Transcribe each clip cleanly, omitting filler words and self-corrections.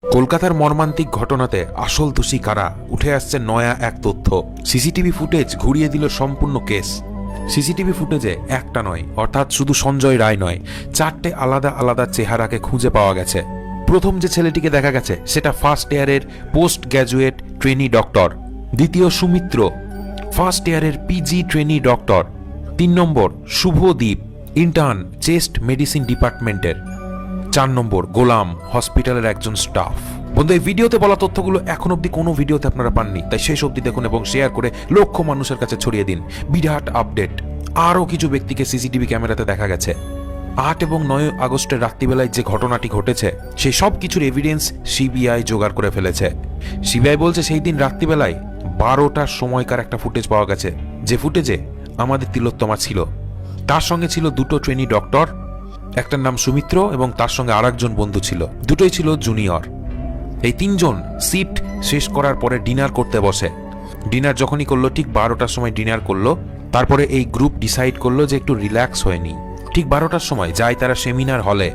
কলকাতার মর্মান্তিক ঘটনাতে আসল দোষী কারা, উঠে আসছে নয়া এক তথ্য। সিসিটিভি ফুটেজ ঘুরিয়ে দিল সম্পূর্ণ কেস। সিসিটিভি ফুটেজে একটা নয়, অর্থাৎ শুধু সঞ্জয় রায় নয়, 4টে আলাদা আলাদা চেহারাকে খুঁজে পাওয়া গেছে। প্রথম যে ছেলেটিকে দেখা গেছে সেটা ফার্স্ট ইয়ারের পোস্ট গ্র্যাজুয়েট ট্রেনি ডক্টর। দ্বিতীয় সুমিত্র, ফার্স্ট ইয়ারের পিজি ট্রেনি ডক্টর। 3 নম্বর শুভদীপ, ইন্টার্ন চেস্ট মেডিসিন ডিপার্টমেন্টের। 4 নম্বর গোলাম, হসপিটালের একজন স্টাফ। বন্ধু, এই ভিডিওতে বলা তথ্যগুলো এখন অব্দি কোনো ভিডিওতে আপনারা পাননি, তাই শেষ অব্দি দেখুন এবং শেয়ার করে লক্ষ মানুষের কাছে ছড়িয়ে দিন। বিরাট আপডেট, আরও কিছু ব্যক্তিকে সিসিটিভি ক্যামেরাতে দেখা গেছে। 8 এবং 9 আগস্টের রাত্রিবেলায় যে ঘটনাটি ঘটেছে সেই সব কিছুর এভিডেন্স সিবিআই জোগাড় করে ফেলেছে। সিবিআই বলছে সেই দিন রাত্রিবেলায় 12টার সময়কার একটা ফুটেজ পাওয়া গেছে, যে ফুটেজে আমাদের তিলোত্তমা ছিল। তার সঙ্গে ছিল 2টো ট্রেনি ডক্টর, একটার নাম সুমিত্র এবং তার সঙ্গে আরেকজন বন্ধু ছিল, দুটোই ছিল জুনিয়র। এই 3 জন শিফট শেষ করার পরে ডিনার করতে বসে। ডিনার যখনই করলো, ঠিক 12টার সময় ডিনার করলো। তারপরে এই গ্রুপ ডিসাইড করলো যে একটু রিল্যাক্স হয়ে নি। ঠিক 12টার সময় যায় তারা সেমিনার হলে।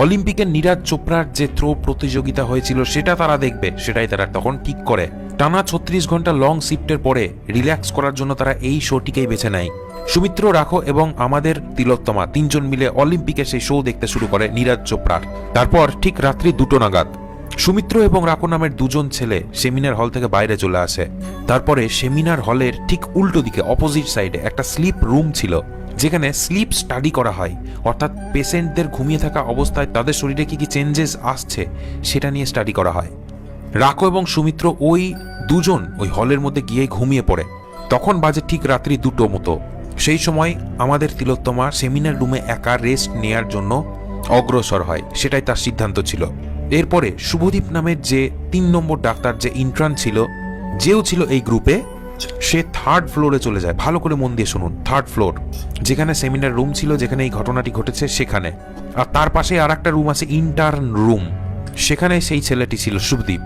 অলিম্পিকের নীরাজ চোপড়ার যে থ্রো প্রতিযোগিতা হয়েছিল সেটা তারা দেখবে, সেটাই তারা তখন ঠিক করে। টানা 36 ঘন্টা লং শিফটের পরে রিল্যাক্স করার জন্য তারা এই শোটিকেই বেছে নেয়। সুমিত্র, রাখো এবং আমাদের তিলোত্তমা 3 জন মিলে অলিম্পিকে সেই শো দেখতে শুরু করে নীরাজ চোপড়ার। তারপর ঠিক রাত্রি 2টো নাগাদ সুমিত্র এবং রাখো নামের 2 জন ছেলে সেমিনার হল থেকে বাইরে চলে আসে। তারপরে সেমিনার হলের ঠিক উল্টো দিকে অপোজিট সাইডে একটা স্লিপ রুম ছিল, যেখানে স্লিপ স্টাডি করা হয়, অর্থাৎ পেশেন্টদের ঘুমিয়ে থাকা অবস্থায় তাদের শরীরে কি কি চেঞ্জেস আসছে সেটা নিয়ে স্টাডি করা হয়। রাখো এবং সুমিত্র ওই 2 জন ওই হলের মধ্যে গিয়ে ঘুমিয়ে পড়ে। তখন বাজে ঠিক রাত্রি 2টো মতো। সেই সময় আমাদের তিলোত্তমা সেমিনার রুমে একা রেস্ট নেয়ার জন্য অগ্রসর হয়, সেটাই তার সিদ্ধান্ত ছিল। এরপরে শুভদীপ নামের যে 3 নম্বর ডাক্তার, যে ইন্টার্ন ছিল, যেও ছিল এই গ্রুপে, সে 3rd ফ্লোরে চলে যায়। ভালো করে মন দিয়ে শুনুন, 3rd ফ্লোর, যেখানে সেমিনার রুম ছিল, যেখানে এই ঘটনাটি ঘটেছে সেখানে। আর তার পাশে আর একটা রুম আছে ইন্টার্ন রুম, সেখানে সেই ছেলেটি ছিল শুভদীপ।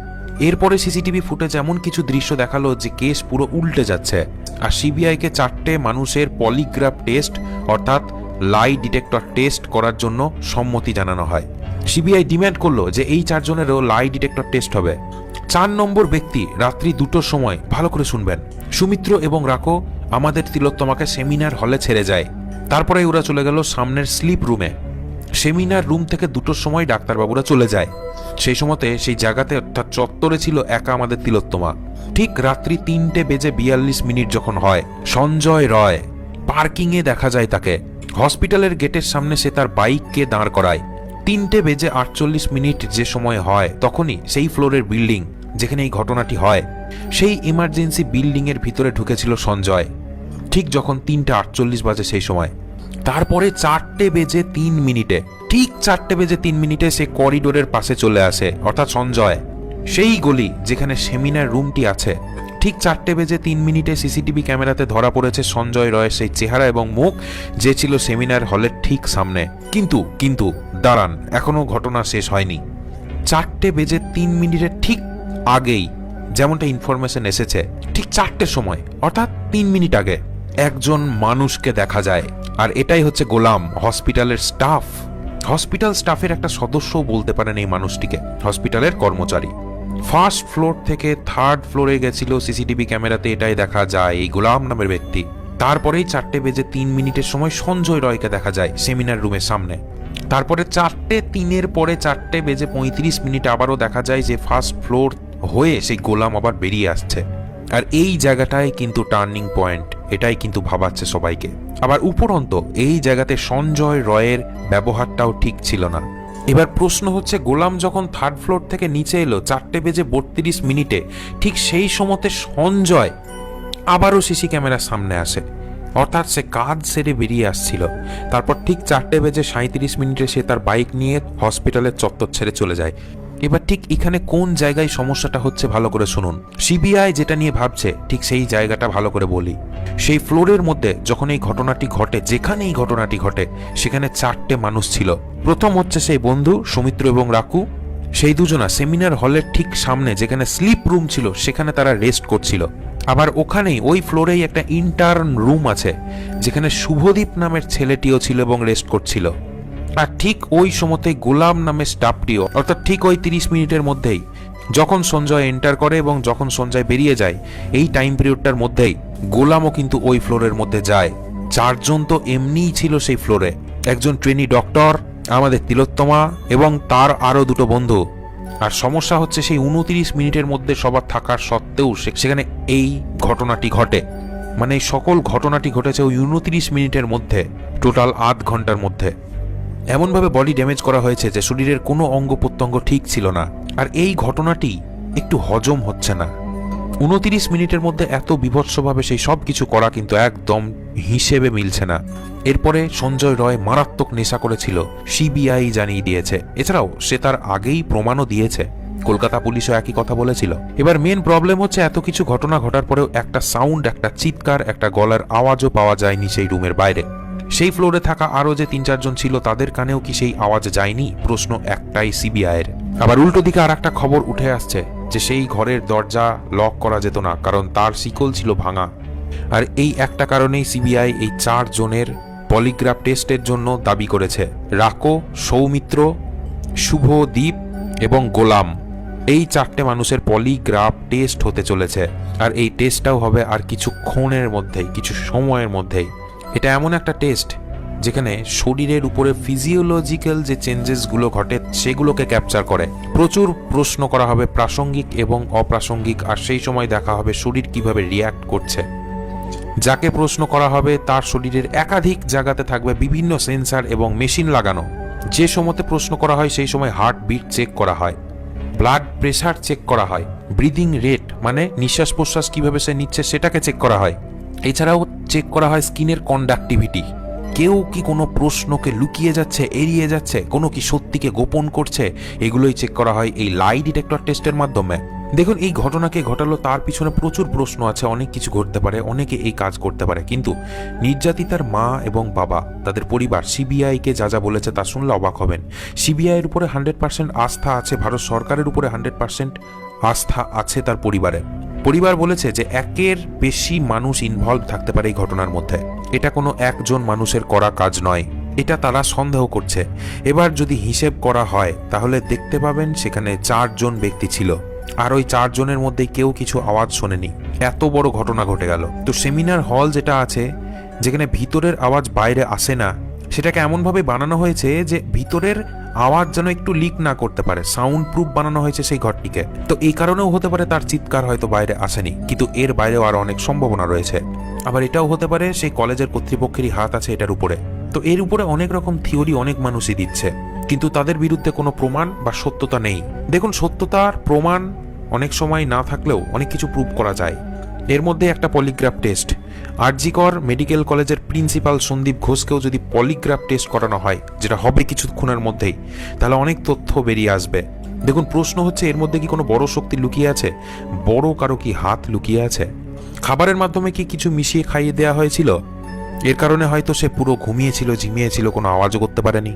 এরপরে সিসিটিভি ফুটেজ এমন কিছু দৃশ্য দেখালো যে কেস পুরো উল্টে যাচ্ছে। আর সিবিআইকে 4টে মানুষের পলিগ্রাফ টেস্ট, অর্থাৎ লাই ডিটেক্টর টেস্ট করার জন্য সম্মতি জানানো হয়। সিবিআই ডিমান্ড করলো যে এই 4 জনেরও লাই ডিটেক্টর টেস্ট হবে। 4 নম্বর ব্যক্তি রাত্রি 2টোর সময়, ভালো করে শুনবেন, সুমিত্র এবং রাখো আমাদের তিলোত্তমাকে সেমিনার হলে ছেড়ে যায়। তারপরে ওরা চলে গেল সামনের স্লিপ রুমে। সেমিনার রুম থেকে 2টোর সময় ডাক্তারবাবুরা চলে যায়। সেই সময়তে সেই জায়গাতে, অর্থাৎ চত্বরে ছিল একা আমাদের তিলোত্তমা। ঠিক রাত্রি 3:42 যখন হয়, সঞ্জয় রয় পার্কিংয়ে দেখা যায় তাকে। হসপিটালের গেটের সামনে সে তার বাইককে দাঁড় করায়। 3:48 যে সময় হয়, তখনই সেই ফ্লোরের বিল্ডিং যেখানে এই ঘটনাটি হয়, সেই ইমার্জেন্সি বিল্ডিং এর ভিতরে ঢুকেছিল সঞ্জয়। ঠিক যখন 3:48 বাজে সেই সময়, তারপরে 4:03, ঠিক 4:03 সে করিডোরের পাশে চলে আসে, অর্থাৎ সঞ্জয় সেই গলি যেখানে সেমিনার রুমটি আছে। ঠিক 4:03 সিসিটিভি ক্যামেরাতে ধরা পড়েছে সঞ্জয় রয়ের সেই চেহারা এবং মুখ, যে ছিল সেমিনার হলের ঠিক সামনে। কিন্তু দাঁড়ান, এখনো ঘটনা শেষ হয়নি। 4:03 ঠিক আগেই, যেমনটা ইনফরমেশন এসেছে, ঠিক 4টের সময়, অর্থাৎ 3 মিনিট আগে একজন মানুষকে দেখা যায়। আর এটাই হচ্ছে গোলাম, হসপিটালের স্টাফ। হসপিটাল স্টাফের একটা সদস্যও বলতে পারেন এই মানুষটিকে, হসপিটালের কর্মচারী। 1st ফ্লোর থেকে 3rd ফ্লোরে গেছিল সিসিটিভি ক্যামেরাতে, এটাই দেখা যায় এই গোলাম নামের ব্যক্তি। তারপরেই 4:03 সময় সঞ্জয় রয়কে দেখা যায় সেমিনার রুমের সামনে। তারপরে 4:03 পরে 4:35 আবারও দেখা যায় যে 1st ফ্লোর হয়ে সেই গোলাম আবার বেরিয়ে আসছে। আর এই জায়গাটাই কিন্তু টার্নিং পয়েন্ট, এটাই কিন্তু ভাবাচ্ছে সবাইকে। আবার উপরন্ত এই জায়গাতে সঞ্জয় রয়ের ব্যবহারটাও ঠিক ছিল না। এবার প্রশ্ন হচ্ছে, গোলাম যখন 3rd ফ্লোর থেকে নিচে এলো 4:32, ঠিক সেই সময়তে সঞ্জয় আবারও সিসি ক্যামেরার সামনে আসে, অর্থাৎ সে কাজ সেরে বেরিয়ে আসছিল। তারপর ঠিক 4:37 সে তার বাইক নিয়ে হসপিটালের চত্বর ছেড়ে চলে যায়। এবার ঠিক এখানে কোন জায়গায় সমস্যাটা হচ্ছে ভালো করে শুনুন। সিবিআই যেটা নিয়ে ভাবছে ঠিক সেই জায়গাটা ভালো করে বলি। সেই ফ্লোরের মধ্যে যখন এই ঘটনাটি ঘটে, যেখানে এই ঘটনাটি ঘটে, সেখানে 4টে মানুষ ছিল। প্রথম হচ্ছে সেই বন্ধু সুমিত্র এবং রাকু। সেই দুজনা সেমিনার হলের ঠিক সামনে যেখানে স্লিপ রুম ছিল সেখানে তারা রেস্ট করছিল। আবার ওখানেই ওই ফ্লোরেই একটা ইন্টার্ন রুম আছে, যেখানে শুভদীপ নামের ছেলেটিও ছিল এবং রেস্ট করছিল। আর ঠিক ওই সময়তে গোলাম নামে স্টাফটিও, অর্থাৎ ঠিক ওই 30 মিনিটের মধ্যেই যখন সঞ্জয় এন্টার করে এবং যখন সঞ্জয় বেরিয়ে যায়, এই টাইম পিরিয়ডটার মধ্যেই গোলামও কিন্তু ওই ফ্লোরের মধ্যে যায়। 4 জন তো এমনিই ছিল সেই ফ্লোরে, একজন ট্রেনি ডক্টর, আমাদের তিলোত্তমা এবং তার আরো 2টো বন্ধু। আর সমস্যা হচ্ছে সেই 29 মিনিটের মধ্যে সবার থাকার সত্ত্বেও সেখানে এই ঘটনাটি ঘটে। মানে এই সকল ঘটনাটি ঘটেছে ওই 29 মিনিটের মধ্যে, টোটাল আধ ঘন্টার মধ্যে। এমনভাবে বডি ড্যামেজ করা হয়েছে যে শরীরের কোনো অঙ্গ প্রত্যঙ্গ ঠিক ছিল না। আর এই ঘটনাটি একটু হজম হচ্ছে না। 29 মিনিটের মধ্যে এত বিভৎসভাবে সেই সব কিছু করা কিন্তু একদম হিসেবে মিলছে না। এরপরে সঞ্জয় রয় মারাত্মক নেশা করেছিল, সিবিআই জানিয়ে দিয়েছে। এছাড়াও সে তার আগেই প্রমাণও দিয়েছে, কলকাতা পুলিশও একই কথা বলেছিল। এবার মেন প্রবলেম হচ্ছে এত কিছু ঘটনা ঘটার পরেও একটা সাউন্ড, একটা চিৎকার, একটা গলার আওয়াজও পাওয়া যায়নি সেই রুমের বাইরে। সেই ফ্লোরে থাকা আরো যে 3-4 জন ছিল তাদের কানেও কি সেই আওয়াজ যায়নি? প্রশ্ন একটাই সিবিআইয়ের। আবার উল্টো দিকে আর একটা খবর উঠে আসছে যে সেই ঘরের দরজা লক করা যেত না, কারণ তার শিকল ছিল ভাঙা। আর এই একটা কারণেই সিবিআই এই 4 জনের পলিগ্রাফ টেস্টের জন্য দাবি করেছে। রাকো, সৌমিত্র, শুভদীপ এবং গোলাম, এই 4টে মানুষের পলিগ্রাফ টেস্ট হতে চলেছে। আর এই টেস্টটাও হবে আর কিছুক্ষণের মধ্যেই, কিছু সময়ের মধ্যেই। এটা এমন একটা টেস্ট যেখানে শরীরের উপরে ফিজিওলজিক্যাল যে চেঞ্জেসগুলো ঘটে সেগুলোকে ক্যাপচার করে। প্রচুর প্রশ্ন করা হবে, প্রাসঙ্গিক এবং অপ্রাসঙ্গিক, আর সেই সময় দেখা হবে শরীর কিভাবে রিয়্যাক্ট করছে। যাকে প্রশ্ন করা হবে তার শরীরের একাধিক জায়গাতে থাকবে বিভিন্ন সেন্সার এবং মেশিন লাগানো। যে সময়তে প্রশ্ন করা হয় সেই সময় হার্ট বিট চেক করা হয়, ব্লাড প্রেশার চেক করা হয়, ব্রিদিং রেট মানে নিঃশ্বাস প্রশ্বাস কিভাবে সে নিচ্ছে সেটাকে চেক করা হয়। এছাড়াও চেক করা হয় স্কিনের কন্ডাক্টিভিটি, কেউ কি কোনো প্রশ্নকে লুকিয়ে যাচ্ছে, এড়িয়ে যাচ্ছে, কোনো কি সত্যিকে গোপন করছে, এগুলোই চেক করা হয় এই লাই ডিটেক্টর টেস্টের মাধ্যমে। দেখুন, এই ঘটনাকে ঘটালো তার পিছনে প্রচুর প্রশ্ন আছে, অনেক কিছু ঘটতে পারে, অনেকে এই কাজ করতে পারে। কিন্তু নির্যাতিতার মা এবং বাবা, তাদের পরিবার সিবিআইকে যা যা বলেছে তা শুনলে অবাক হবেন। সিবিআইয়ের উপরে 100% আস্থা আছে, ভারত সরকারের উপরে 100% আস্থা আছে তার পরিবারের। পরিবার বলেছে যে 1-এর বেশি মানুষ ইনভলভ থাকতে পারে এই ঘটনার মধ্যে। এটা কোনো একজন মানুষের করা কাজ নয়, এটা তারা সন্দেহ করছে। এবার যদি হিসেব করা হয় তাহলে দেখতে পাবেন সেখানে 4 জন ব্যক্তি ছিল, আর ওই 4 জনের মধ্যে কেউ কিছু আওয়াজ শোনেনি। এত বড় ঘটনা ঘটে গেল। তো সেমিনার হল যেটা আছে, যেখানে ভিতরের আওয়াজ বাইরে আসে না, সেটাকে এমনভাবে বানানো হয়েছে যে ভিতরের আওয়াজ যেন একটু লিক না করতে পারে, সাউন্ড প্রুফ বানানো হয়েছে সেই ঘরটিকে। তো এই কারণেও হতে পারে তার চিৎকার হয়তো বাইরে আসেনি, কিন্তু এর বাইরেও আরো অনেক সম্ভাবনা রয়েছে। আবার এটাও হতে পারে সেই কলেজের কর্তৃপক্ষেরই হাত আছে এটার উপরে। তো এর উপরে অনেক রকম থিওরি অনেক মানুষই দিচ্ছে, কিন্তু তাদের বিরুদ্ধে কোনো প্রমাণ বা সত্যতা নেই। দেখুন, সত্যতার প্রমাণ অনেক সময় না থাকলেও অনেক কিছু প্রুভ করা যায়। এর মধ্যে একটা পলিগ্রাফ টেস্ট, আরজিকর মেডিকেল কলেজের প্রিন্সিপাল সন্দীপ ঘোষকেও যদি পলিগ্রাফ টেস্ট করানো হয়, যেটা হবে কিছুক্ষণের মধ্যেই, তাহলে অনেক তথ্য বেরিয়ে আসবে। দেখুন, প্রশ্ন হচ্ছে এর মধ্যে কি কোনো বড় শক্তি লুকিয়ে আছে? বড় কারো কি হাত লুকিয়ে আছে? খাবারের মাধ্যমে কি কিছু মিশিয়ে খাইয়ে দেওয়া হয়েছিল? এর কারণে হয়তো সে পুরো ঘুমিয়েছিল, ঝিমিয়েছিল, কোনো আওয়াজও করতে পারেনি।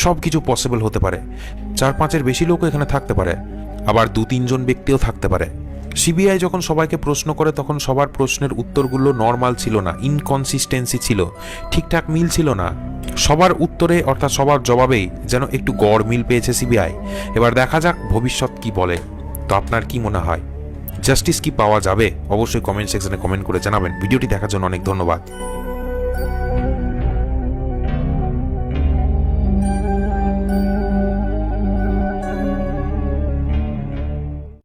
সব কিছু পসিবল হতে পারে। 4-5-এর বেশি লোকও এখানে থাকতে পারে, আবার 2-3 জন ব্যক্তিও থাকতে পারে। সিবিআই যখন সবাইকে প্রশ্ন করে তখন সবার প্রশ্নের উত্তরগুলো নর্মাল ছিল না, ইনকনসিস্টেন্সি ছিল, ঠিকঠাক মিল ছিল না। সবার উত্তরে অর্থাৎ সবার জবাবেই যেন একটু গড় মিল পেয়েছে সিবিআই। এবার দেখা যাক ভবিষ্যৎ কি বলে। তো আপনার কি মনে হয়, জাস্টিস কি পাওয়া যাবে? অবশ্যই কমেন্ট সেকশনে কমেন্ট করে জানাবেন। ভিডিওটি দেখার জন্য অনেক ধন্যবাদ।